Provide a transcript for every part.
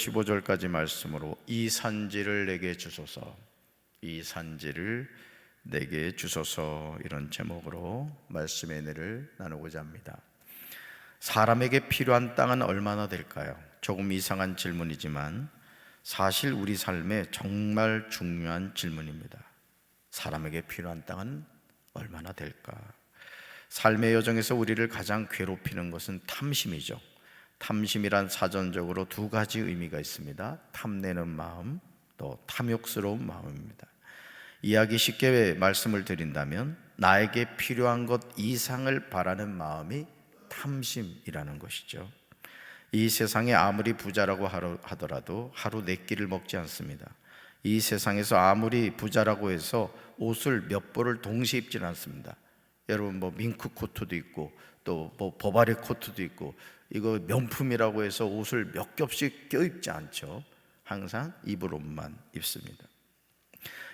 15절까지 말씀으로 이 산지를 내게 주소서, 이 산지를 내게 주소서, 이런 제목으로 말씀의 은혜를 나누고자 합니다. 사람에게 필요한 땅은 얼마나 될까요? 조금 이상한 질문이지만 사실 우리 삶에 정말 중요한 질문입니다. 사람에게 필요한 땅은 얼마나 될까? 삶의 여정에서 우리를 가장 괴롭히는 것은 탐심이죠. 탐심이란 사전적으로 두 가지 의미가 있습니다. 탐내는 마음, 또 탐욕스러운 마음입니다. 이야기 쉽게 말씀을 드린다면 나에게 필요한 것 이상을 바라는 마음이 탐심이라는 것이죠. 이 세상에 아무리 부자라고 하더라도 하루 네 끼를 먹지 않습니다. 이 세상에서 아무리 부자라고 해서 옷을 몇 벌을 동시에 입지는 않습니다. 여러분 밍크 코트도 있고 또 버바리 코트도 있고, 이거 명품이라고 해서 옷을 몇 겹씩 껴입지 않죠. 항상 입을 옷만 입습니다.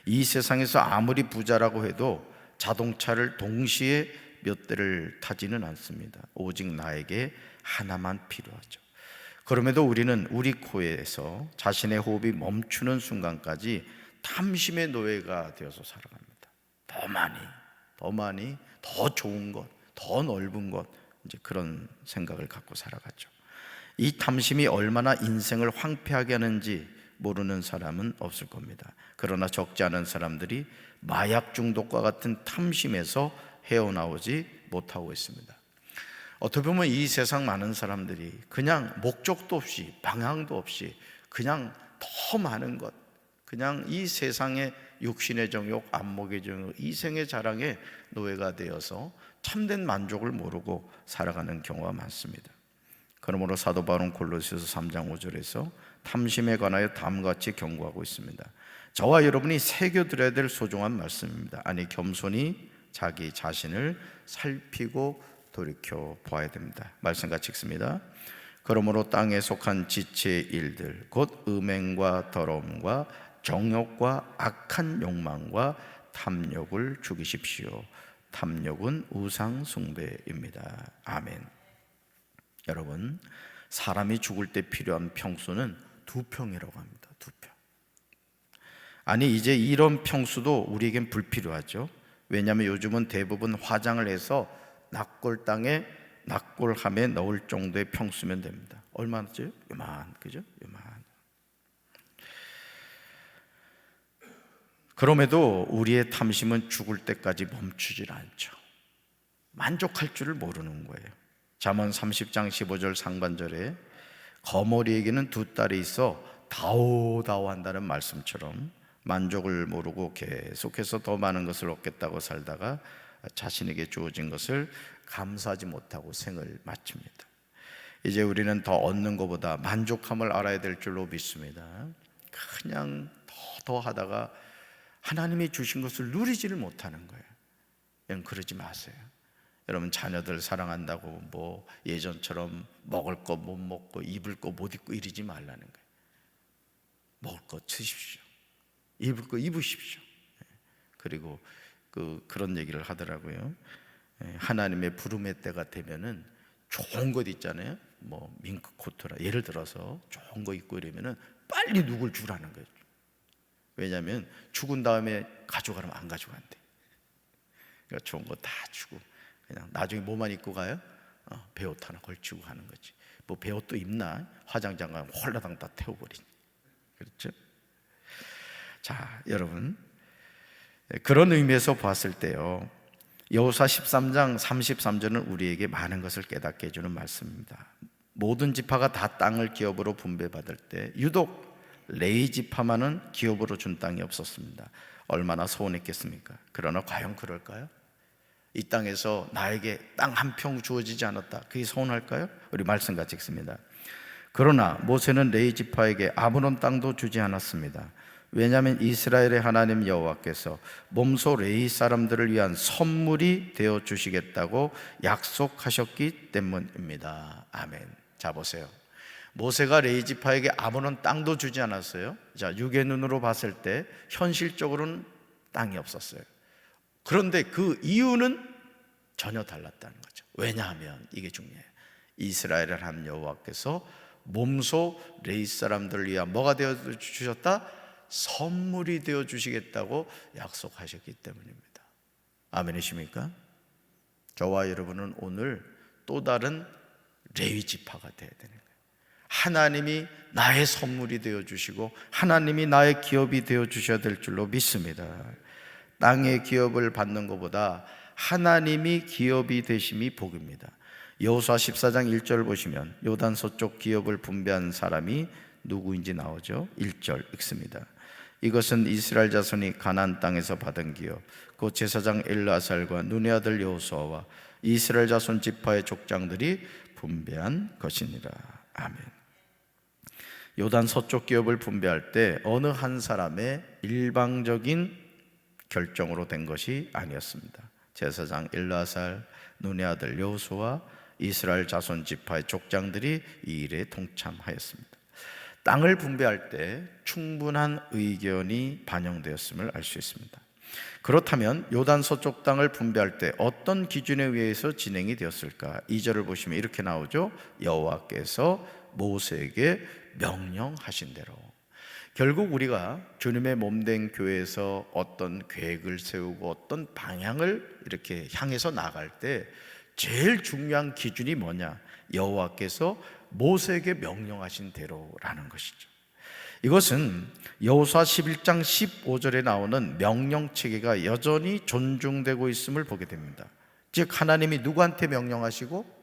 이 세상에서 아무리 부자라고 해도 자동차를 동시에 몇 대를 타지는 않습니다. 오직 나에게 하나만 필요하죠. 그럼에도 우리는 우리 코에서 자신의 호흡이 멈추는 순간까지 탐심의 노예가 되어서 살아갑니다. 더 많이, 더 좋은 것, 더 넓은 것, 이제 그런 생각을 갖고 살아가죠. 이 탐심이 얼마나 인생을 황폐하게 하는지 모르는 사람은 없을 겁니다. 그러나 적지 않은 사람들이 마약 중독과 같은 탐심에서 헤어나오지 못하고 있습니다. 어떻게 보면 이 세상 많은 사람들이 그냥 목적도 없이 방향도 없이 그냥 더 많은 것, 그냥 이 세상의 육신의 정욕, 안목의 정욕, 이생의 자랑에 노예가 되어서 참된 만족을 모르고 살아가는 경우가 많습니다. 그러므로 사도 바울은 골로새서 3장 5절에서 탐심에 관하여 다음과 같이 경고하고 있습니다. 저와 여러분이 새겨들어야 될 소중한 말씀입니다. 아니, 겸손히 자기 자신을 살피고 돌이켜 보아야 됩니다. 말씀 같이 읽습니다. 그러므로 땅에 속한 지체의 일들, 곧 음행과 더러움과 정욕과 악한 욕망과 탐욕을 죽이십시오. 탐욕은 우상 숭배입니다. 아멘. 여러분, 사람이 죽을 때 필요한 평수는 2평이라고 합니다. 2평. 아니, 이제 이런 평수도 우리에겐 불필요하죠. 왜냐하면 요즘은 대부분 화장을 해서 낙골 땅에 낙골함에 넣을 정도의 평수면 됩니다. 얼마죠? 요만, 그죠? 요만. 그럼에도 우리의 탐심은 죽을 때까지 멈추질 않죠. 만족할 줄을 모르는 거예요. 잠언 30장 15절 상반절에 거머리에게는 2딸이 있어 다오다오 한다는 말씀처럼 만족을 모르고 계속해서 더 많은 것을 얻겠다고 살다가 자신에게 주어진 것을 감사하지 못하고 생을 마칩니다. 이제 우리는 더 얻는 것보다 만족함을 알아야 될 줄로 믿습니다. 그냥 더 하다가 하나님이 주신 것을 누리지를 못하는 거예요. 여러분, 그러지 마세요. 여러분, 자녀들 사랑한다고 예전처럼 먹을 거 못 먹고 입을 거 못 입고 이러지 말라는 거예요. 먹을 거 드십시오. 입을 거 입으십시오. 그리고 그런 얘기를 하더라고요. 하나님의 부름의 때가 되면은 좋은 것 있잖아요. 밍크 코트라 예를 들어서 좋은 거 입고 이러면은 빨리 누굴 주라는 거예요. 왜냐하면 죽은 다음에 가져가려면 안 가져간대. 그러니까 좋은 거 다 주고 그냥 나중에 뭐만 입고 가요? 배옷 하나 걸치고 가는 거지. 배옷도 입나? 화장장 가면 홀라당 다 태워버리니. 그렇죠? 자, 여러분, 그런 의미에서 봤을 때요, 여호수아 13장 33절은 우리에게 많은 것을 깨닫게 해주는 말씀입니다. 모든 지파가 다 땅을 기업으로 분배받을 때 유독 레위 지파만은 기업으로 준 땅이 없었습니다. 얼마나 서운했겠습니까? 그러나 과연 그럴까요? 이 땅에서 나에게 땅 한 평 주어지지 않았다, 그게 서운할까요? 우리 말씀 같이 읽습니다. 그러나 모세는 레위 지파에게 아무런 땅도 주지 않았습니다. 왜냐하면 이스라엘의 하나님 여호와께서 몸소 레위 사람들을 위한 선물이 되어 주시겠다고 약속하셨기 때문입니다. 아멘. 자, 보세요. 모세가 레위 지파에게 아무런 땅도 주지 않았어요. 자, 육의 눈으로 봤을 때 현실적으로는 땅이 없었어요. 그런데 그 이유는 전혀 달랐다는 거죠. 왜냐하면 이게 중요해요. 이스라엘의 하나님 여호와께서 몸소 레위 사람들을 위한 뭐가 되어 주셨다? 선물이 되어 주시겠다고 약속하셨기 때문입니다. 아멘이십니까? 저와 여러분은 오늘 또 다른 레위 지파가 되어야 되는 거예요. 하나님이 나의 선물이 되어 주시고 하나님이 나의 기업이 되어 주셔야 될 줄로 믿습니다. 땅의 기업을 받는 것보다 하나님이 기업이 되심이 복입니다. 여호수아 14장 1절 보시면 요단 서쪽 기업을 분배한 사람이 누구인지 나오죠. 1절 읽습니다. 이것은 이스라엘 자손이 가나안 땅에서 받은 기업, 곧 제사장 엘르아살과 눈의 아들 여호수아와 이스라엘 자손 지파의 족장들이 분배한 것이니라. 아멘. 요단 서쪽 기업을 분배할 때 어느 한 사람의 일방적인 결정으로 된 것이 아니었습니다. 제사장 엘르아살, 눈의 아들 여호수아, 이스라엘 자손 지파의 족장들이 이 일에 동참하였습니다. 땅을 분배할 때 충분한 의견이 반영되었음을 알 수 있습니다. 그렇다면 요단 서쪽 땅을 분배할 때 어떤 기준에 의해서 진행이 되었을까? 2절을 보시면 이렇게 나오죠. 여호와께서 모세에게 명령하신 대로. 결국 우리가 주님의 몸된 교회에서 어떤 계획을 세우고 어떤 방향을 이렇게 향해서 나갈 때 제일 중요한 기준이 뭐냐? 여호와께서 모세에게 명령하신 대로라는 것이죠. 이것은 여호수아 11장 15절에 나오는 명령체계가 여전히 존중되고 있음을 보게 됩니다. 즉 하나님이 누구한테 명령하시고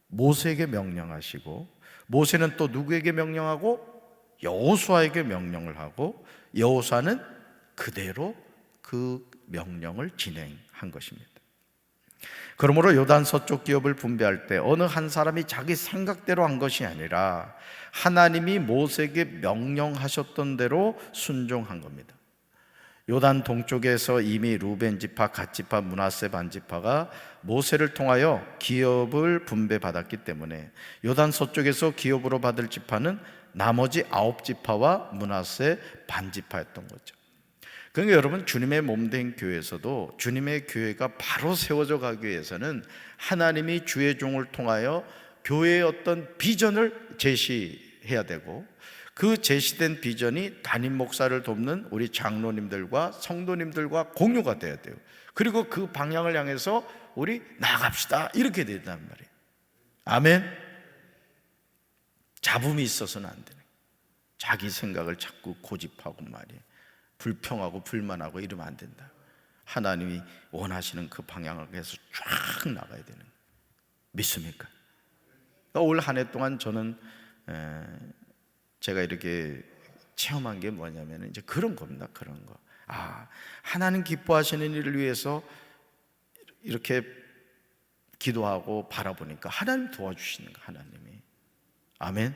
모세에게 명령하시고, 모세는 또 누구에게 명령하고 여호수아에게 명령을 하고, 여호수아는 그대로 그 명령을 진행한 것입니다. 그러므로 요단 서쪽 기업을 분배할 때 어느 한 사람이 자기 생각대로 한 것이 아니라 하나님이 모세에게 명령하셨던 대로 순종한 겁니다. 요단 동쪽에서 이미 루벤 지파, 갓 지파, 므낫세 반 지파가 모세를 통하여 기업을 분배받았기 때문에 요단 서쪽에서 기업으로 받을 지파는 나머지 9지파와 므낫세 반 지파였던 거죠. 그러니까 여러분, 주님의 몸된 교회에서도 주님의 교회가 바로 세워져 가기 위해서는 하나님이 주의 종을 통하여 교회의 어떤 비전을 제시해야 되고, 그 제시된 비전이 담임 목사를 돕는 우리 장로님들과 성도님들과 공유가 돼야 돼요. 그리고 그 방향을 향해서 우리 나아갑시다, 이렇게 된단 말이에요. 아멘. 잡음이 있어서는 안 되는 거예요. 자기 생각을 자꾸 고집하고 말이에요. 불평하고 불만하고 이러면 안 된다. 하나님이 원하시는 그 방향을 해서 쫙 나가야 되는 거예요. 믿습니까? 올 한 해 동안 저는 제가 이렇게 체험한 게 뭐냐면 이제 그런 겁니다. 그런 거. 하나님 기뻐하시는 일을 위해서 이렇게 기도하고 바라보니까 하나님 도와주시는 거, 하나님이. 아멘.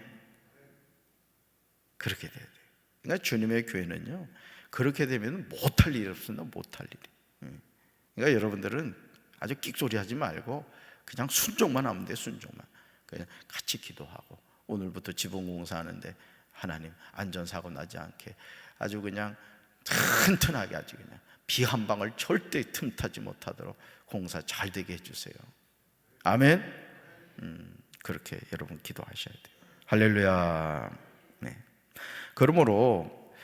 그렇게 돼야 돼요. 그러니까 주님의 교회는요, 그렇게 되면 못할 일이 없습니다. 못할 일이. 그러니까 여러분들은 아주 끽소리 하지 말고 그냥 순종만 하면 돼. 순종만. 그냥 같이 기도하고, 오늘부터 지붕공사 하는데 하나님 안전사고 나지 않게 아주 그냥 튼튼하게, 아주 그냥 비 한 방울 절대 틈타지 못하도록 공사 잘 되게 해주세요. 아멘. 그렇게 여러분 기도하셔야 돼요. 할렐루야. 네. 그러므로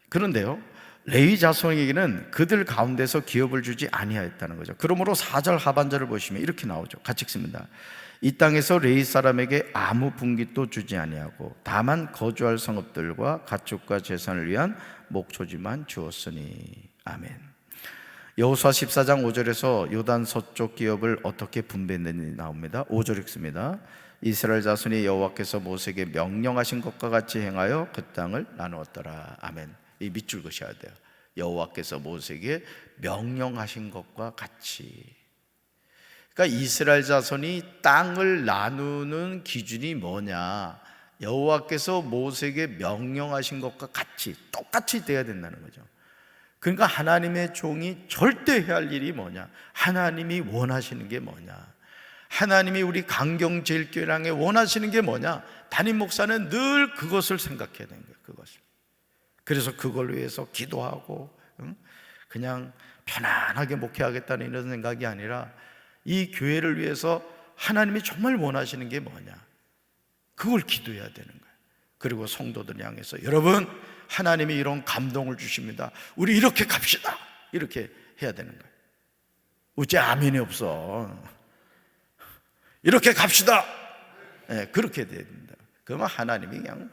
그런데요, 레위 자손에게는 그들 가운데서 기업을 주지 아니하였다는 거죠. 그러므로 4절 하반절을 보시면 이렇게 나오죠. 같이 읽습니다. 이 땅에서 레위 사람에게 아무 분깃도 주지 아니하고 다만 거주할 성읍들과 가축과 재산을 위한 목초지만 주었으니. 아멘. 여호수아 14장 5절에서 요단 서쪽 기업을 어떻게 분배했는지 나옵니다. 5절 읽습니다. 이스라엘 자손이 여호와께서 모세에게 명령하신 것과 같이 행하여 그 땅을 나누었더라. 아멘. 이 밑줄 그셔야 돼요. 여호와께서 모세에게 명령하신 것과 같이. 그러니까 이스라엘 자손이 땅을 나누는 기준이 뭐냐? 여호와께서 모세에게 명령하신 것과 같이, 똑같이 돼야 된다는 거죠. 그러니까 하나님의 종이 절대 해야 할 일이 뭐냐? 하나님이 원하시는 게 뭐냐? 하나님이 우리 강경제일교회를 향해 원하시는 게 뭐냐? 담임 목사는 늘 그것을 생각해야 되는 거예요. 그것을. 그래서 그걸 위해서 기도하고 그냥 편안하게 목회하겠다는 이런 생각이 아니라 이 교회를 위해서 하나님이 정말 원하시는 게 뭐냐? 그걸 기도해야 되는 거예요. 그리고 성도들 향해서 여러분, 하나님이 이런 감동을 주십니다. 우리 이렇게 갑시다. 이렇게 해야 되는 거예요. 어째 아멘이 없어. 이렇게 갑시다. 네, 그렇게 돼야 된다. 그러면 하나님이 그냥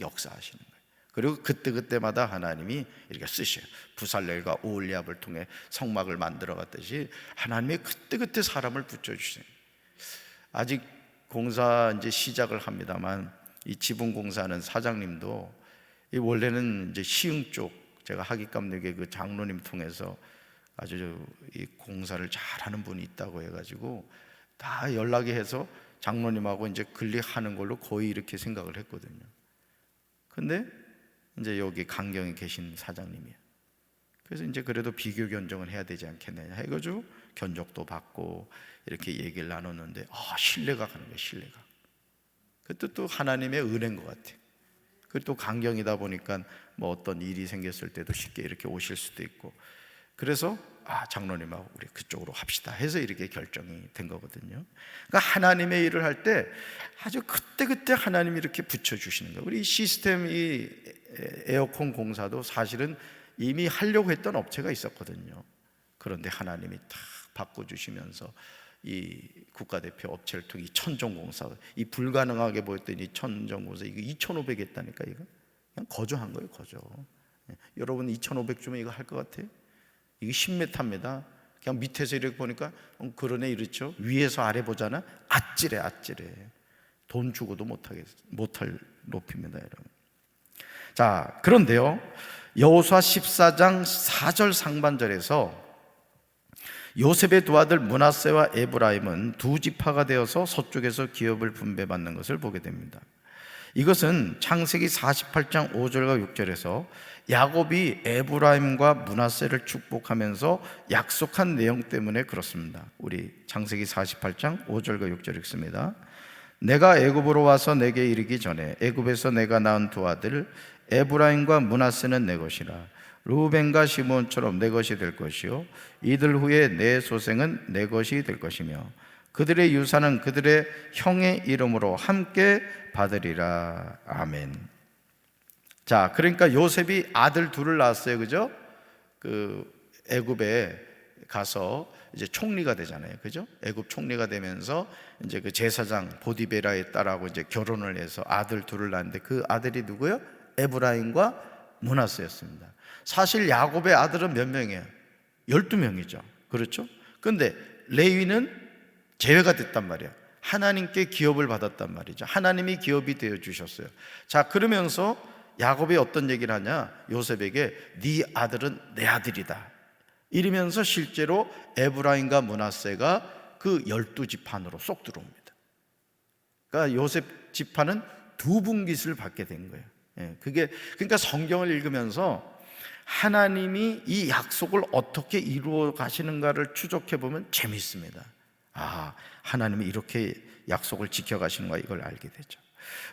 역사하시는 거예요. 그리고 그때마다 하나님이 이렇게 쓰셔요. 부살렐과 오홀리압을 통해 성막을 만들어 갔듯이 하나님이 그때 사람을 붙여주세요. 아직 공사 이제 시작을 합니다만, 이 지붕 공사하는 사장님도 원래는 이제 시흥 쪽, 제가 하깃감역의 그 장로님 통해서 아주 이 공사를 잘하는 분이 있다고 해가지고 다 연락이 해서 장로님하고 이제 건립하는 걸로 거의 이렇게 생각을 했거든요. 근데 이제 여기 강경에 계신 사장님이에요. 그래서 이제 그래도 비교 견적은 해야 되지 않겠느냐 해가지고 견적도 받고 이렇게 얘기를 나눴는데, 신뢰가 가는 거예요. 신뢰가. 그것도 또 하나님의 은혜인 것 같아요. 그리고 또 강경이다 보니까 뭐 어떤 일이 생겼을 때도 쉽게 이렇게 오실 수도 있고, 그래서 장로님하고 우리 그쪽으로 합시다 해서 이렇게 결정이 된 거거든요. 그러니까 하나님의 일을 할 때 아주 그때 하나님이 이렇게 붙여주시는 거예요. 우리 시스템, 이 에어컨 공사도 사실은 이미 하려고 했던 업체가 있었거든요. 그런데 하나님이 다 바꿔주시면서 이 국가대표 업체를 통해 이 천정공사, 이 불가능하게 보였던 이 천정공사, 이거 2,500 했다니까. 이거 그냥 거저한 거예요. 거저. 여러분 2,500 주면 이거 할 것 같아요? 이게 10m입니다. 그냥 밑에서 이렇게 보니까 그러네 이렇죠. 위에서 아래 보잖아. 아찔해. 돈 주고도 못할 높이입니다, 여러분. 자, 그런데요, 여호수아 14장 4절 상반절에서 요셉의 두 아들 므낫세와 에브라임은 두 지파가 되어서 서쪽에서 기업을 분배받는 것을 보게 됩니다. 이것은 창세기 48장 5절과 6절에서 야곱이 에브라임과 므낫세를 축복하면서 약속한 내용 때문에 그렇습니다. 우리 창세기 48장 5절과 6절 읽습니다. 내가 애굽으로 와서 내게 이르기 전에 애굽에서 내가 낳은 두 아들 에브라임과 므낫세는 내 것이라. 르우벤과 시므온처럼 내 것이 될 것이요 이들 후에 내 소생은 내 것이 될 것이며 그들의 유산은 그들의 형의 이름으로 함께 받으리라. 아멘. 자, 그러니까 요셉이 아들 둘을 낳았어요. 그죠? 그 애굽에 가서 이제 총리가 되잖아요. 그죠? 애굽 총리가 되면서 이제 그 제사장 보디베라의 딸하고 이제 결혼을 해서 아들 둘을 낳았는데, 그 아들이 누구요? 에브라임과 므낫세였습니다. 사실 야곱의 아들은 몇 명이에요? 12명이죠. 그렇죠? 근데 레위는 제외가 됐단 말이에요. 하나님께 기업을 받았단 말이죠. 하나님이 기업이 되어 주셨어요. 자, 그러면서 야곱이 어떤 얘기를 하냐? 요셉에게 네 아들은 내 아들이다 이러면서 실제로 에브라임과 므낫세가 그 12지판으로 쏙 들어옵니다. 그러니까 요셉 지파는 두 분깃을 받게 된 거예요. 그러니까 성경을 읽으면서 하나님이 이 약속을 어떻게 이루어 가시는가를 추적해 보면 재미있습니다. 하나님이 이렇게 약속을 지켜가시는 거야, 이걸 알게 되죠.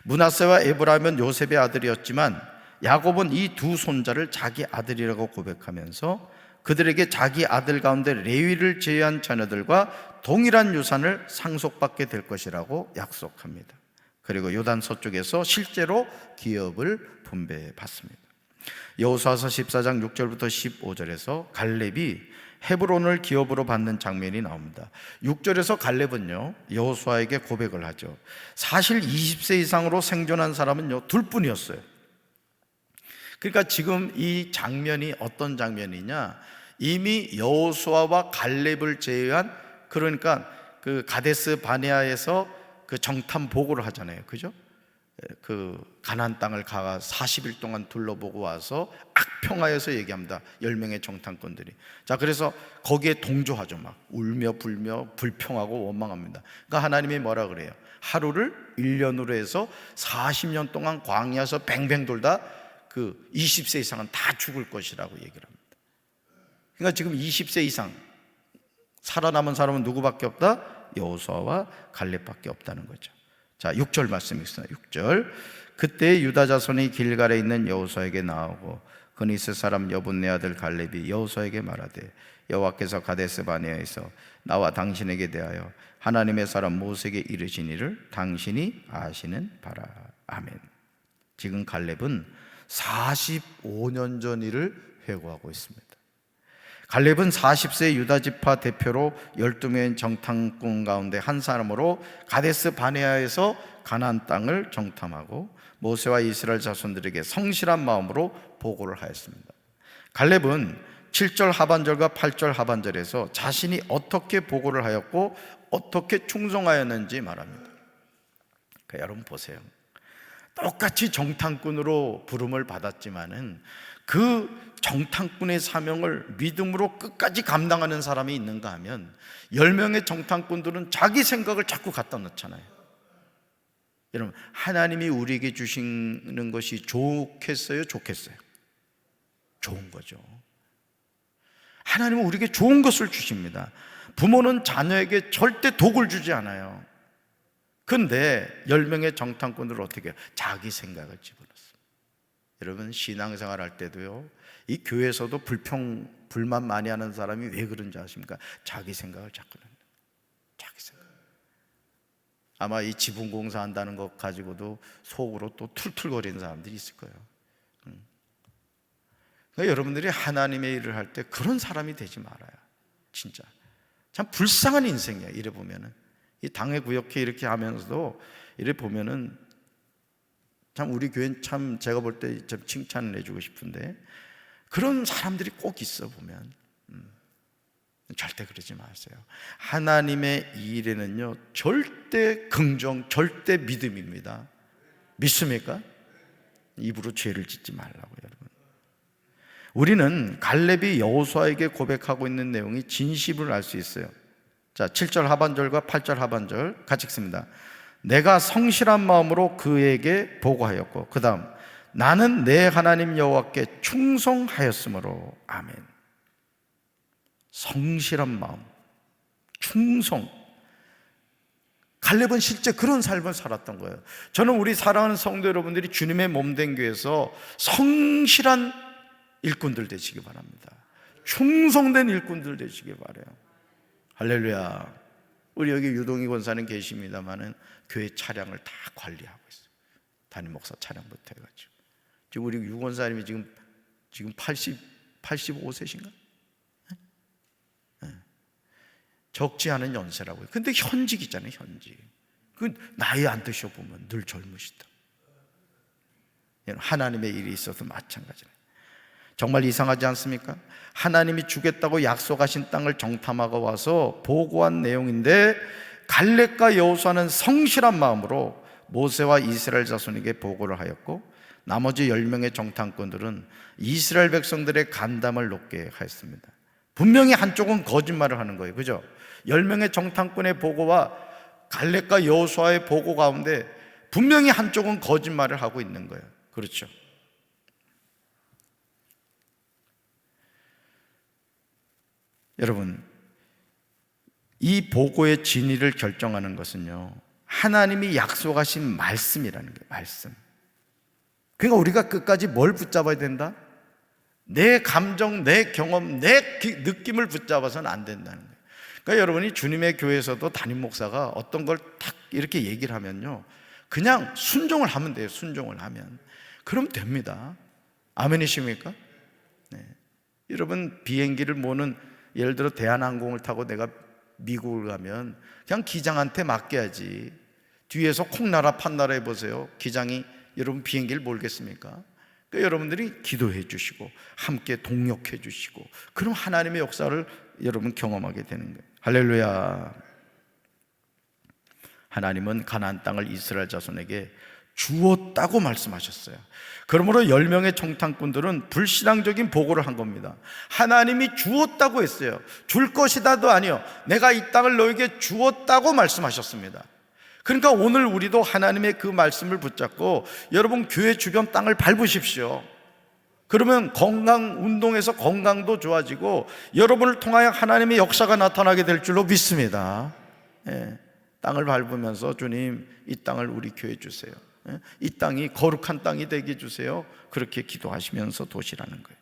므낫세와 에브라임은 요셉의 아들이었지만 야곱은 이 두 손자를 자기 아들이라고 고백하면서 그들에게 자기 아들 가운데 레위를 제외한 자녀들과 동일한 유산을 상속받게 될 것이라고 약속합니다. 그리고 요단 서쪽에서 실제로 기업을 분배받습니다. 여호수아서 14장 6절부터 15절에서 갈렙이 헤브론을 기업으로 받는 장면이 나옵니다. 6절에서 갈렙은요, 여호수아에게 고백을 하죠. 사실 20세 이상으로 생존한 사람은요, 둘뿐이었어요. 그러니까 지금 이 장면이 어떤 장면이냐, 이미 여호수아와 갈렙을 제외한, 그러니까 그 가데스 바네아에서 그 정탐 보고를 하잖아요. 그죠? 그 가나안 땅을 가 40일 동안 둘러보고 와서 악평하여서 얘기합니다. 10명의 정탐꾼들이. 자, 그래서 거기에 동조하죠. 막 울며 불며 불평하고 원망합니다. 그러니까 하나님이 뭐라 그래요? 하루를 1년으로 해서 40년 동안 광야에서 뱅뱅 돌다 그 20세 이상은 다 죽을 것이라고 얘기를 합니다. 그러니까 지금 20세 이상 살아남은 사람은 누구밖에 없다? 여호수아와 갈렙밖에 없다는 거죠. 자, 6절 말씀 읽습니다. 6절. 그때 유다 자손이 길갈에 있는 여호수아에게 나오고 그니스 사람 여분네 아들 갈렙이 여호수아에게 말하되 여호와께서 가데스 바네아에서 나와 당신에게 대하여 하나님의 사람 모세에게 이르시니를 당신이 아시는 바라. 아멘. 지금 갈렙은 45년 전 일을 회고하고 있습니다. 갈렙은 40세 유다 지파 대표로 12명의 정탐꾼 가운데 한 사람으로 가데스 바네아에서 가나안 땅을 정탐하고 모세와 이스라엘 자손들에게 성실한 마음으로 보고를 하였습니다. 갈렙은 7절 하반절과 8절 하반절에서 자신이 어떻게 보고를 하였고 어떻게 충성하였는지 말합니다. 그러니까 여러분 보세요. 똑같이 정탐꾼으로 부름을 받았지만은 그 정탐꾼의 사명을 믿음으로 끝까지 감당하는 사람이 있는가 하면 10명의 정탐꾼들은 자기 생각을 자꾸 갖다 넣잖아요. 여러분, 하나님이 우리에게 주시는 것이 좋겠어요? 좋겠어요? 좋은 거죠. 하나님은 우리에게 좋은 것을 주십니다. 부모는 자녀에게 절대 독을 주지 않아요. 근데 10명의 정탐꾼들을 어떻게 해요? 자기 생각을 집어넣습니다. 여러분, 신앙생활 할 때도요, 이 교회에서도 불만 많이 하는 사람이 왜 그런지 아십니까? 자기 생각을 자꾸 넣는 거예요. 자기 생각. 아마 이 지붕공사 한다는 것 가지고도 속으로 또 툴툴거리는 사람들이 있을 거예요. 그러니까 여러분들이 하나님의 일을 할 때 그런 사람이 되지 말아요. 진짜 참 불쌍한 인생이야. 이래 보면은 이 당회 구역회 이렇게 하면서도 이래 보면은 참 우리 교회는 참 제가 볼 때 좀 칭찬을 해주고 싶은데 그런 사람들이 꼭 있어 보면 절대 그러지 마세요. 하나님의 일에는요 절대 긍정, 절대 믿음입니다. 믿습니까? 입으로 죄를 짓지 말라고. 여러분, 우리는 갈렙이 여호수아에게 고백하고 있는 내용이 진심을 알 수 있어요. 자, 7절 하반절과 8절 하반절 같이 읽습니다. 내가 성실한 마음으로 그에게 보고하였고 그 다음 나는 내 하나님 여호와께 충성하였으므로. 아멘. 성실한 마음, 충성. 갈렙은 실제 그런 삶을 살았던 거예요. 저는 우리 사랑하는 성도 여러분들이 주님의 몸된 교회에서 성실한 일꾼들 되시기 바랍니다. 충성된 일꾼들 되시기 바라요. 할렐루야. 우리 여기 유동희 권사님 계십니다만은 교회 차량을 다 관리하고 있어요. 담임 목사 차량부터 해가지고. 지금 우리 유 권사님이 지금 85세신가? 네. 적지 않은 연세라고요. 근데 현직이잖아요, 현직. 그 나이 안 드셔보면 늘 젊으시다. 하나님의 일이 있어서 마찬가지예요. 정말 이상하지 않습니까? 하나님이 주겠다고 약속하신 땅을 정탐하고 와서 보고한 내용인데 갈렙과 여호수아는 성실한 마음으로 모세와 이스라엘 자손에게 보고를 하였고 나머지 10명의 정탐꾼들은 이스라엘 백성들의 간담을 높게 하였습니다. 분명히 한쪽은 거짓말을 하는 거예요. 그죠? 10명의 정탐꾼의 보고와 갈렙과 여호수아의 보고 가운데 분명히 한쪽은 거짓말을 하고 있는 거예요. 그렇죠? 여러분, 이 보고의 진위를 결정하는 것은요 하나님이 약속하신 말씀이라는 거예요. 말씀. 그러니까 우리가 끝까지 뭘 붙잡아야 된다? 내 감정, 내 경험, 내 느낌을 붙잡아서는 안 된다는 거예요. 그러니까 여러분이 주님의 교회에서도 담임 목사가 어떤 걸 딱 이렇게 얘기를 하면요 그냥 순종을 하면 돼요. 순종을 하면 그럼 됩니다. 아멘이십니까? 네. 여러분, 비행기를 모는 예를 들어 대한항공을 타고 내가 미국을 가면 그냥 기장한테 맡겨야지. 뒤에서 콩나라 판나라 해보세요. 기장이 여러분 비행기를 몰겠습니까? 그러니까 여러분들이 기도해 주시고 함께 동력해 주시고 그럼 하나님의 역사를 여러분 경험하게 되는 거예요. 할렐루야. 하나님은 가나안 땅을 이스라엘 자손에게 주었다고 말씀하셨어요. 그러므로 10명의 정탐꾼들은 불신앙적인 보고를 한 겁니다. 하나님이 주었다고 했어요. 줄 것이다도 아니요, 내가 이 땅을 너에게 주었다고 말씀하셨습니다. 그러니까 오늘 우리도 하나님의 그 말씀을 붙잡고 여러분 교회 주변 땅을 밟으십시오. 그러면 운동에서 건강도 좋아지고 여러분을 통하여 하나님의 역사가 나타나게 될 줄로 믿습니다. 땅을 밟으면서 주님, 이 땅을 우리 교회 주세요. 이 땅이 거룩한 땅이 되게 해주세요. 그렇게 기도하시면서 도시라는 거예요.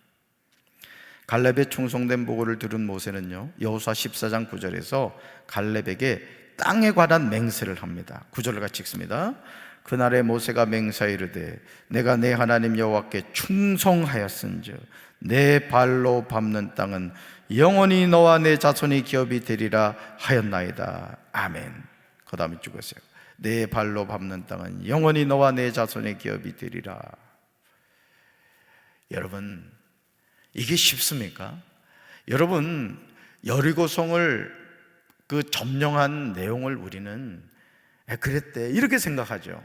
갈렙의 충성된 보고를 들은 모세는요 여호수아 14장 9절에서 갈렙에게 땅에 관한 맹세를 합니다. 9절을 같이 읽습니다. 그날에 모세가 맹세하여 이르되 내가 내 하나님 여호와께 충성하였은즉 내 발로 밟는 땅은 영원히 너와 내 자손의 기업이 되리라 하였나이다. 아멘. 그 다음에 죽었어요. 내 발로 밟는 땅은 영원히 너와 내 자손의 기업이 되리라. 여러분, 이게 쉽습니까? 여러분, 여리고성을 그 점령한 내용을 우리는 그랬대 이렇게 생각하죠.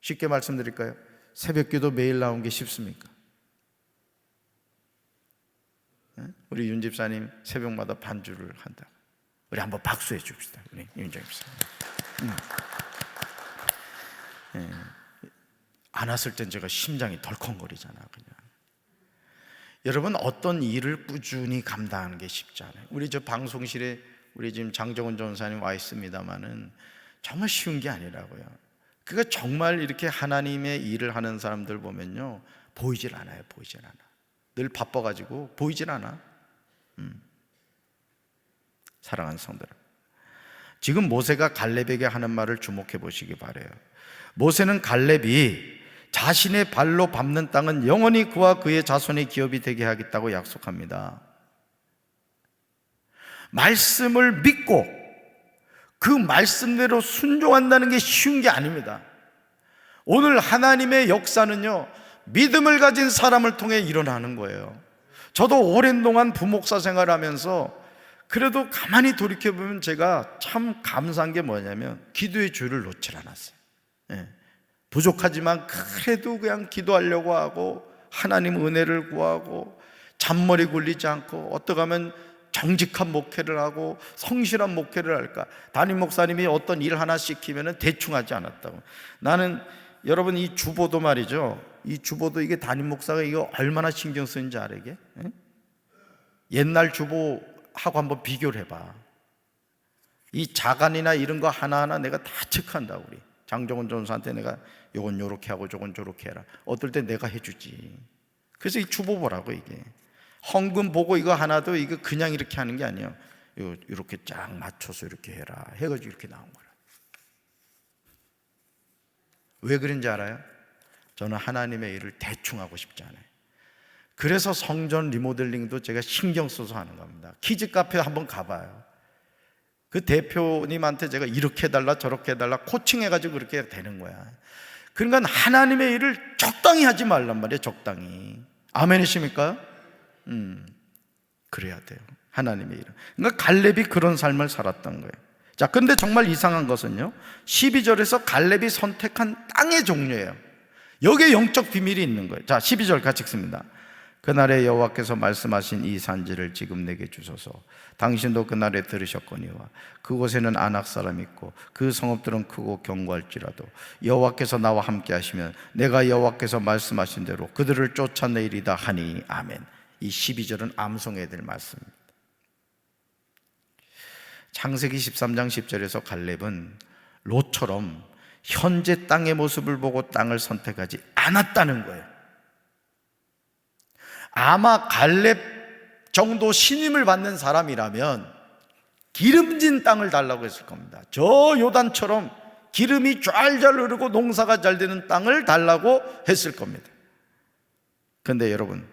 쉽게 말씀드릴까요? 새벽기도 매일 나온 게 쉽습니까? 우리 윤 집사님 새벽마다 반주를 한다. 우리 한번 박수해 줍시다. 우리 윤정 집사님. 안 왔을 땐 제가 심장이 덜컹거리잖아. 그냥. 여러분, 어떤 일을 꾸준히 감당하는 게 쉽지 않아요. 우리 저 방송실에 우리 지금 장정훈 전사님 와 있습니다만은 정말 쉬운 게 아니라고요. 그러니까 정말 이렇게 하나님의 일을 하는 사람들 보면요, 보이질 않아요. 보이질 않아. 늘 바빠가지고 보이질 않아. 사랑하는 성도들, 지금 모세가 갈렙에게 하는 말을 주목해 보시기 바라요. 모세는 갈렙이 자신의 발로 밟는 땅은 영원히 그와 그의 자손의 기업이 되게 하겠다고 약속합니다. 말씀을 믿고 그 말씀대로 순종한다는 게 쉬운 게 아닙니다. 오늘 하나님의 역사는요, 믿음을 가진 사람을 통해 일어나는 거예요. 저도 오랜 동안 부목사 생활하면서 그래도 가만히 돌이켜보면 제가 참 감사한 게 뭐냐면 기도의 줄을 놓질 않았어요. 부족하지만 그래도 그냥 기도하려고 하고 하나님 은혜를 구하고 잔머리 굴리지 않고 어떻게 하면 정직한 목회를 하고 성실한 목회를 할까. 담임 목사님이 어떤 일 하나 시키면 대충 하지 않았다고. 나는 여러분 이 주보도 말이죠, 이 주보도 이게 담임 목사가 이거 얼마나 신경 쓰는지 알아 이게? 옛날 주보하고 한번 비교를 해봐. 이 자간이나 이런 거 하나하나 내가 다 체크한다고. 우리 장정훈 전사한테 내가 요건 요렇게 하고 저건 저렇게 해라. 어떨 때 내가 해주지. 그래서 이 주보 보라고. 이게 헌금 보고 이거 하나도 이거 그냥 이렇게 하는 게 아니에요. 이렇게 쫙 맞춰서 이렇게 해라 해가지고 이렇게 나온 거라. 왜 그런지 알아요? 저는 하나님의 일을 대충 하고 싶지 않아요. 그래서 성전 리모델링도 제가 신경 써서 하는 겁니다. 키즈 카페 한번 가봐요. 그 대표님한테 제가 이렇게 해달라 저렇게 해달라 코칭해가지고 그렇게 되는 거야. 그러니까 하나님의 일을 적당히 하지 말란 말이에요. 적당히. 아멘이십니까? 그래야 돼요. 하나님의 일은. 그러니까 갈렙이 그런 삶을 살았던 거예요. 자, 근데 정말 이상한 것은요, 12절에서 갈렙이 선택한 땅의 종류예요. 여기에 영적 비밀이 있는 거예요. 자, 12절 같이 읽습니다. 그날에 여호와께서 말씀하신 이 산지를 지금 내게 주소서. 당신도 그날에 들으셨거니와 그곳에는 아낙 사람이 있고 그 성읍들은 크고 견고할지라도 여호와께서 나와 함께 하시면 내가 여호와께서 말씀하신 대로 그들을 쫓아내리다 하니. 아멘. 이 12절은 암송해야 될 말씀입니다. 창세기 13장 10절에서 갈렙은 롯처럼 현재 땅의 모습을 보고 땅을 선택하지 않았다는 거예요. 아마 갈렙 정도 신임을 받는 사람이라면 기름진 땅을 달라고 했을 겁니다. 저 요단처럼 기름이 좔좔 흐르고 농사가 잘 되는 땅을 달라고 했을 겁니다. 그런데 여러분,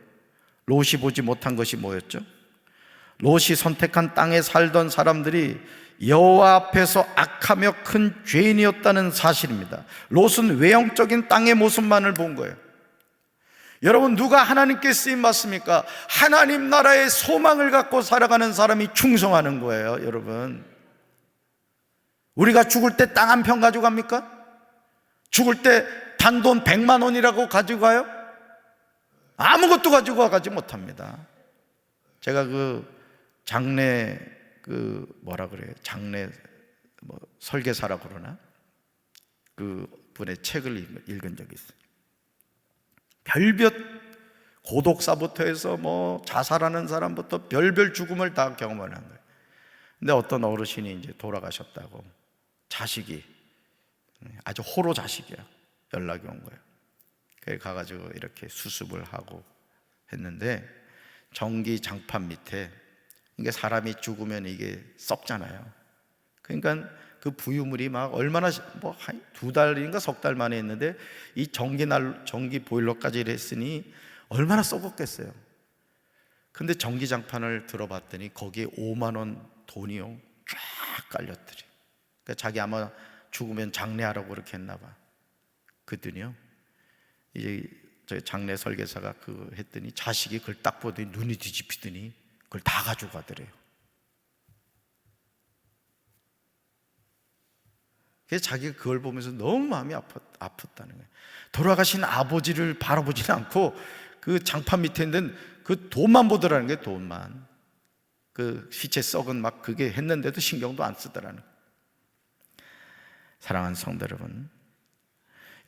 롯이 보지 못한 것이 뭐였죠? 롯이 선택한 땅에 살던 사람들이 여호와 앞에서 악하며 큰 죄인이었다는 사실입니다. 롯은 외형적인 땅의 모습만을 본 거예요. 여러분, 누가 하나님께 쓰임 받습니까? 하나님 나라의 소망을 갖고 살아가는 사람이 충성하는 거예요. 여러분, 우리가 죽을 때 땅 한 평 가지고 갑니까? 죽을 때 단돈 100만 원이라고 가지고 가요? 아무것도 가지고 가지 못합니다. 제가 장례 뭐라 그래요? 장례 설계사라고 그러나? 그 분의 책을 읽은 적이 있어요. 별별 고독사부터 해서 자살하는 사람부터 별별 죽음을 다 경험을 한 거예요. 근데 어떤 어르신이 이제 돌아가셨다고, 자식이 아주 호로 자식이야, 연락이 온 거예요. 그래 가가지고 이렇게 수습을 하고 했는데 전기 장판 밑에, 이게 사람이 죽으면 이게 썩잖아요. 그러니까 그 부유물이 막 얼마나 뭐 한 두 달인가 석 달 만에 했는데 이 전기 보일러까지 했으니 얼마나 썩었겠어요. 근데 전기장판을 들어봤더니 거기에 5만 원 돈이요 쫙 깔렸더래. 그러니까 자기 아마 죽으면 장례하라고 그렇게 했나 봐. 그랬더니요 이제 저희 장례 설계사가 그 했더니 자식이 그걸 딱 보더니 눈이 뒤집히더니 그걸 다 가져가더래요. 그래서 자기가 그걸 보면서 너무 마음이 아팠다는 거예요. 돌아가신 아버지를 바라보지는 않고 그 장판 밑에 있는 그 돈만 보더라는 거예요. 돈만. 그 시체 썩은 막 그게 했는데도 신경도 안 쓰더라는 거예요. 사랑하는 성도 여러분,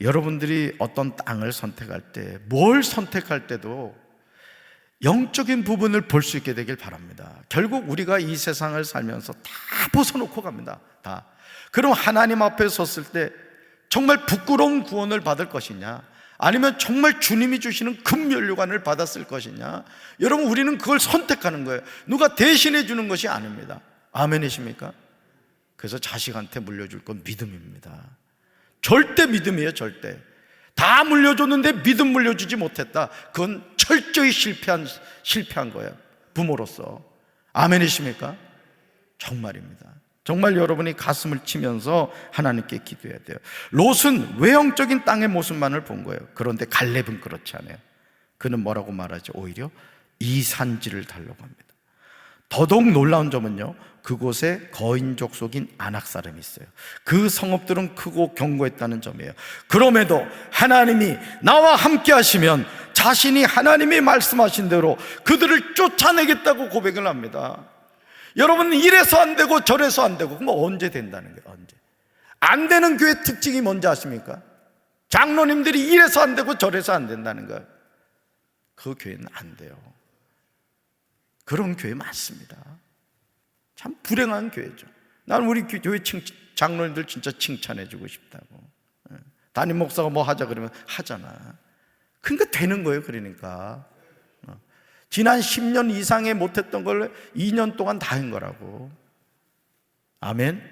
여러분들이 어떤 땅을 선택할 때, 뭘 선택할 때도 영적인 부분을 볼 수 있게 되길 바랍니다. 결국 우리가 이 세상을 살면서 다 벗어놓고 갑니다. 다. 그럼 하나님 앞에 섰을 때 정말 부끄러운 구원을 받을 것이냐, 아니면 정말 주님이 주시는 금면류관을 받았을 것이냐, 여러분 우리는 그걸 선택하는 거예요. 누가 대신해 주는 것이 아닙니다. 아멘이십니까? 그래서 자식한테 물려줄 건 믿음입니다. 절대 믿음이에요. 절대. 다 물려줬는데 믿음 물려주지 못했다, 그건 철저히 실패한 거예요. 부모로서. 아멘이십니까? 정말입니다. 정말 여러분이 가슴을 치면서 하나님께 기도해야 돼요. 롯은 외형적인 땅의 모습만을 본 거예요. 그런데 갈렙은 그렇지 않아요. 그는 뭐라고 말하죠? 오히려 이 산지를 달라고 합니다. 더더욱 놀라운 점은요, 그곳에 거인족 속인 아낙 사람이 있어요. 그 성읍들은 크고 견고했다는 점이에요. 그럼에도 하나님이 나와 함께 하시면 자신이 하나님이 말씀하신 대로 그들을 쫓아내겠다고 고백을 합니다. 여러분, 이래서 안 되고 저래서 안 되고, 그럼 언제 된다는 거예요? 언제? 안 되는 교회 특징이 뭔지 아십니까? 장로님들이 이래서 안 되고 저래서 안 된다는 거예요. 그 교회는 안 돼요. 그런 교회 많습니다. 참 불행한 교회죠. 나는 우리 교회 장로님들 진짜 칭찬해주고 싶다고. 담임 목사가 뭐 하자 그러면 하잖아. 그러니까 되는 거예요. 그러니까 지난 10년 이상에 못했던 걸 2년 동안 다 한 거라고. 아멘.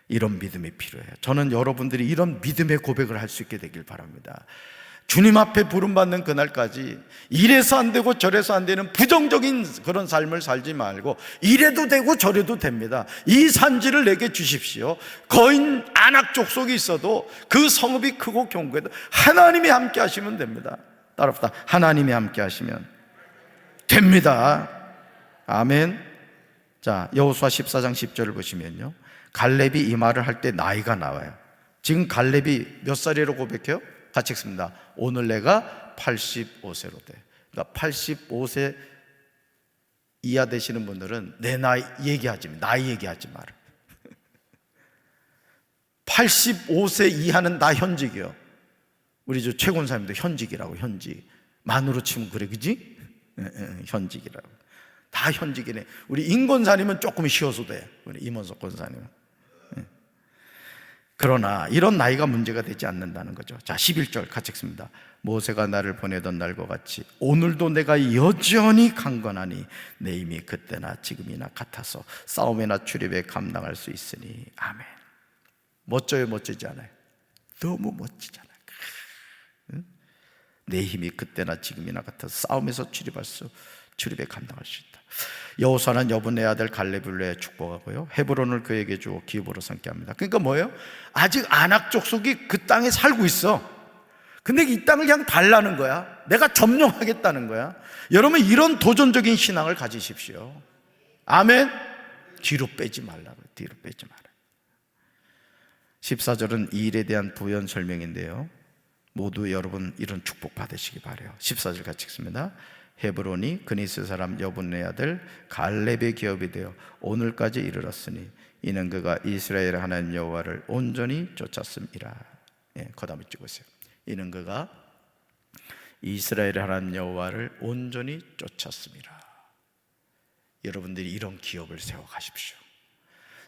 이런 믿음이 필요해요. 저는 여러분들이 이런 믿음의 고백을 할 수 있게 되길 바랍니다. 주님 앞에 부름받는 그날까지 이래서 안 되고 저래서 안 되는 부정적인 그런 삶을 살지 말고, 이래도 되고 저래도 됩니다. 이 산지를 내게 주십시오. 거인 아낙 족속이 있어도 그 성읍이 크고 견고해도 하나님이 함께 하시면 됩니다. 따라합시다. 하나님이 함께 하시면 됩니다. 아멘. 자, 여호수아 14장 10절을 보시면요, 갈렙이 이 말을 할 때 나이가 나와요. 지금 갈렙이 몇 살이라고 고백해요? 같이 읽습니다. 오늘 내가 85세로 돼. 그러니까 85세 이하 되시는 분들은 내 나이 얘기하지 마라. 85세 이하는 다 현직이요. 우리 저 최권사님도 현직이라고. 현직 만으로 치면 그래, 그지? 현직이라고. 다 현직이네. 우리 임권사님은 조금 쉬어도 돼. 우리 임원석 권사님은. 그러나 이런 나이가 문제가 되지 않는다는 거죠. 자, 11절 같이 읽습니다. 모세가 나를 보내던 날과 같이 오늘도 내가 여전히 강건하니 내 힘이 그때나 지금이나 같아서 싸움이나 출입에 감당할 수 있으니. 아멘. 멋져요? 멋지지 않아요? 너무 멋지잖아요. 내 힘이 그때나 지금이나 같아서 싸움에서 출입에 감당할 수 있다. 여호수아는 여분의 아들 갈렙을 위해 축복하고요, 헤브론을 그에게 주어 기업으로 삼게 합니다. 그러니까 뭐예요? 아직 아낙 족속이 그 땅에 살고 있어. 근데 이 땅을 그냥 달라는 거야. 내가 점령하겠다는 거야. 여러분, 이런 도전적인 신앙을 가지십시오. 아멘. 뒤로 빼지 말라고요. 뒤로 빼지 마라. 14절은 이 일에 대한 부연 설명인데요, 모두 여러분 이런 축복 받으시기 바라요. 14절 같이 읽습니다. 헤브론이 그니스 사람 여분의 아들 갈렙의 기업이 되어 오늘까지 이르렀으니 이는 그가 이스라엘 하나님 여호와를 온전히 쫓았음이라. 그 다음에 찍으세요. 이는 그가 이스라엘 하나님 여호와를 온전히 쫓았음이라. 여러분들이 이런 기업을 세워 가십시오.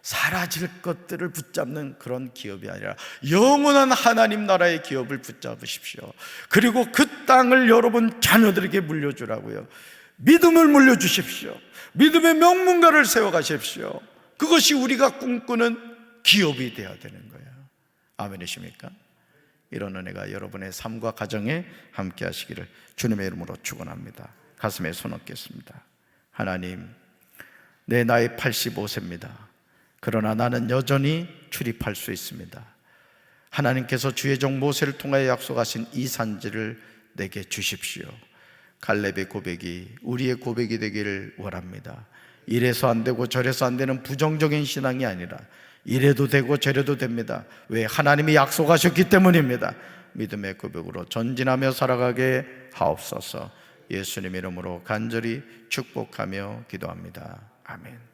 사라질 것들을 붙잡는 그런 기업이 아니라 영원한 하나님 나라의 기업을 붙잡으십시오. 그리고 그 땅을 여러분 자녀들에게 물려주라고요. 믿음을 물려주십시오. 믿음의 명문가를 세워가십시오. 그것이 우리가 꿈꾸는 기업이 되어야 되는 거예요. 아멘이십니까? 이런 은혜가 여러분의 삶과 가정에 함께 하시기를 주님의 이름으로 축원합니다. 가슴에 손 얹겠습니다. 하나님, 내 나이 85세입니다. 그러나 나는 여전히 출입할 수 있습니다. 하나님께서 주의 종 모세를 통하여 약속하신 이 산지를 내게 주십시오. 갈렙의 고백이 우리의 고백이 되기를 원합니다. 이래서 안 되고 저래서 안 되는 부정적인 신앙이 아니라 이래도 되고 저래도 됩니다. 왜? 하나님이 약속하셨기 때문입니다. 믿음의 고백으로 전진하며 살아가게 하옵소서. 예수님 이름으로 간절히 축복하며 기도합니다. 아멘.